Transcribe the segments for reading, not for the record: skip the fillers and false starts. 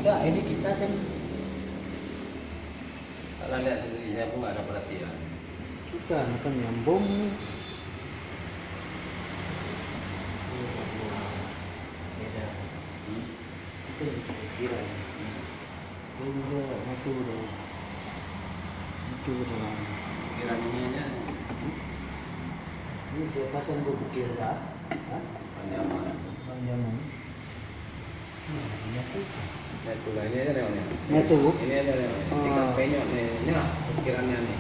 Enggak, ini kita kan Kalau lihat sendiri saya pun nggak ada perhatian. kita apa nyambung nih. Beda. Itu kira. Bunda itu udah. Itu udah. Pikiran ini aja Ini saya pasang bukir Pak. Hah? panjang. Panjangan. Ini tuh. Ya tuh lah, ini aja nih. Ini tuh. Ini aja nih. Ini kan penyok nih. Ini nggak pikirannya nih.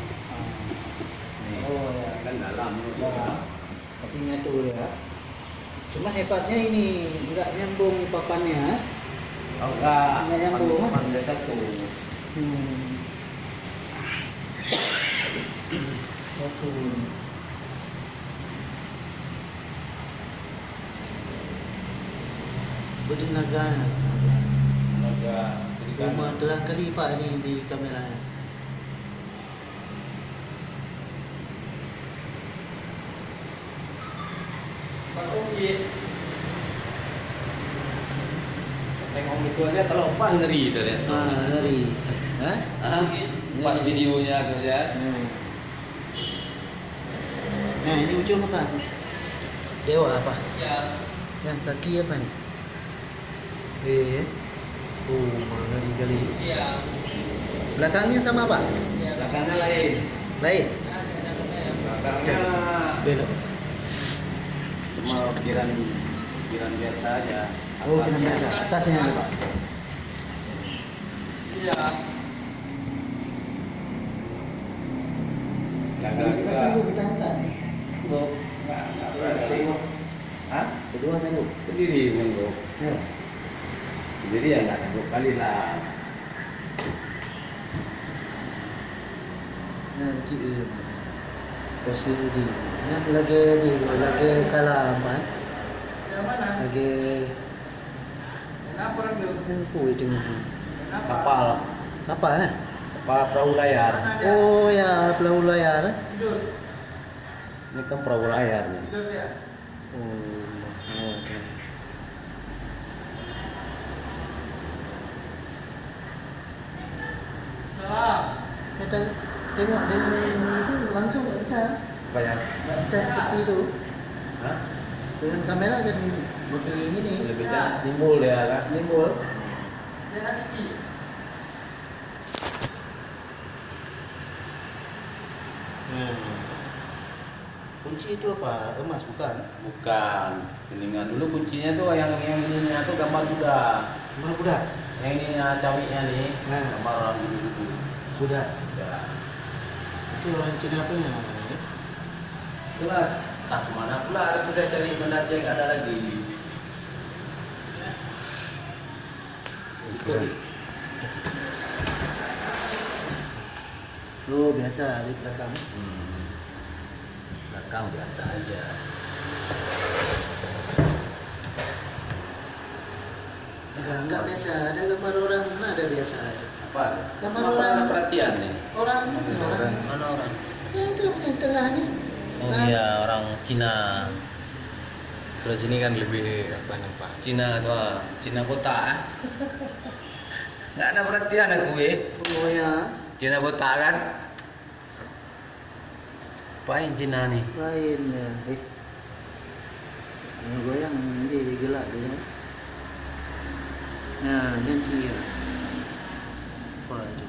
Nih. Oh ya. Kan dalam nih. Nah, artinya tuh ya. Cuma hebatnya ini enggak nyambung papannya. Oh enggak. Nggak nyambung. Pandai satu. Satu. Bertenaga. Agak Rumah terang kali Pak ini di kameranya. tengok itu aja kalau pas ngeri tuh ya. Ngeri. Hah? Ah, pas videonya tuh ya. Nah, ini ujung apa? Dewa apa? Ya. Yang kaki apa nih? Ngeri kali. Iya. Belakangnya sama Pak? Belakangnya lain. Lain. Belakangnya Belok. cuma pikiran biasa aja. Oh, kita biasa. Atasnya ada Pak. Iya. Kita sanggup kita angkat nih. Enggak berarti. Hah? Kedua sanggup. Sendiri menggok. Ya. Jadi ya nggak sanggup kali lah. Nanti posisi nah lagi kalah apa? Yang mana? Lagi Kenapa orang itu? nempuh itu Kapal kapal nah? kapal perahu layar. Oh ya perahu layar. Tidur. Ini kan perahu layar nih. Tidur ya. Oh okay. Salam. Kita tengok dengan itu langsung nggak bisa Apa ya? seperti itu Hah? dengan kamera kan lebih ini Lebih timbul ya kan? nimbul. Sehat tinggi. Kunci itu apa? Emas bukan? Bukan. Kuningan dulu kuncinya tuh yang ininya tuh gambar kuda. Emas kuda. Yang ininya cawiknya nih. Nah. Gambar orang dulu. Kuda. Ya. Itu orang Cina punya namanya. Itulah. Tak kemana pula ada tuh saya cari benda cek ada lagi. Ikut. Oh biasa di belakang. Belakang biasa aja. Enggak biasa. Ada gambar orang mana ada biasa ada. Apa? Gambar Apa orang. ada perhatian nih? Orang orang. Mana orang? Ya itu yang tengah nih. Oh iya orang Cina. Kalau sini kan lebih apa nampak? Cina atau Cina kota. Nggak ada perhatian aku Oh ya. Cina kota kan? Apain Cina nih? Lain ya. Yang goyang jadi gelap dia. Nah janji ya. Apa itu?